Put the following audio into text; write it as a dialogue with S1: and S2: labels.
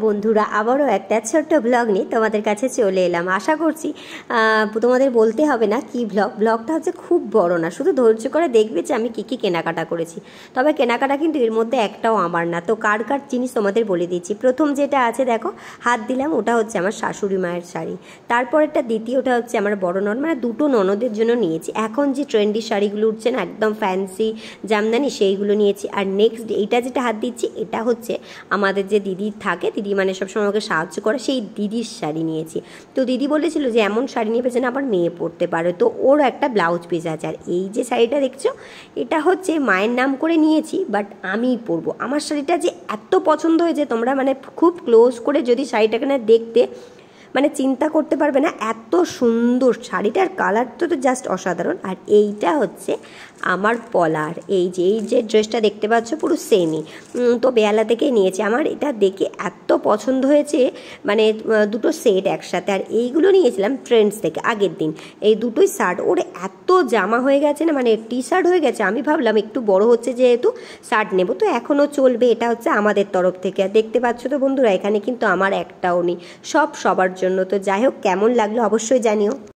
S1: বন্ধুরা আবারও একটা ছোট্ট ব্লগ নিয়ে তোমাদের কাছে চলে এলাম। আশা করছি তোমাদের বলতে হবে না কি ব্লগটা হচ্ছে খুব বড় না, শুধু ধৈর্য করে দেখবে যে আমি কী কেনাকাটা করেছি। তবে কেনাকাটা কিন্তু এর মধ্যে একটাও আমার না, তো কার কার জিনিস তোমাদের বলে দিচ্ছি। প্রথম যেটা আছে দেখো, হাত দিলাম, ওটা হচ্ছে আমার শাশুড়ি মায়ের শাড়ি। তারপরেরটা দ্বিতীয়টা হচ্ছে আমার বড় ননদ, মানে দুটো ননদের জন্য নিয়েছি। এখন যে ট্রেন্ডি শাড়িগুলো উঠছে না, একদম ফ্যান্সি জামদানি, সেইগুলো নিয়েছি। আর নেক্সট এইটা যেটা হাত দিচ্ছি, এটা হচ্ছে আমাদের যে দিদি থাকে, দিদি মানে সবসময় আমাকে সাহায্য করে, সেই দিদির শাড়ি নিয়েছি। তো দিদি বলেছিল যে এমন শাড়ি নিয়ে যেন আবার মেয়ে পরতে পারে, তো ওর একটা ব্লাউজ পিস আছে। আর এই যে শাড়িটা দেখছো, এটা হচ্ছে মায়ের নাম করে নিয়েছি, বাট আমিই পরবো। আমার শাড়িটা যে এত পছন্দ হয়েছে, তোমরা মানে খুব ক্লোজ করে যদি শাড়িটাকে না দেখতে, মানে চিন্তা করতে পারবে না এত সুন্দর শাড়িটার কালারটা তো জাস্ট অসাধারণ। আর এইটা হচ্ছে আমার পলার, এই যে ড্রেসটা দেখতে পাচ্ছ পুরো সেমই, তো বেয়ালা থেকেই নিয়েছি। আমার এটা দেখে এত পছন্দ হয়েছে, মানে দুটো সেট একসাথে। আর এইগুলো নিয়েছিলাম ট্রেন্ডস থেকে আগের দিন, এই দুটোই শার্ট। ওর এত জামা হয়ে গেছে না, মানে টি শার্ট হয়ে গেছে। আমি ভাবলাম একটু বড় হচ্ছে যেহেতু শার্ট নেব, তো এখনও চলবে। এটা হচ্ছে আমাদের তরফ থেকে। আর দেখতে পাচ্ছ তো বন্ধুরা, এখানে কিন্তু আমার একটাও নেই, সব সবার জন্য। তো যাই হোক, কেমন লাগলো অবশ্যই জানিও।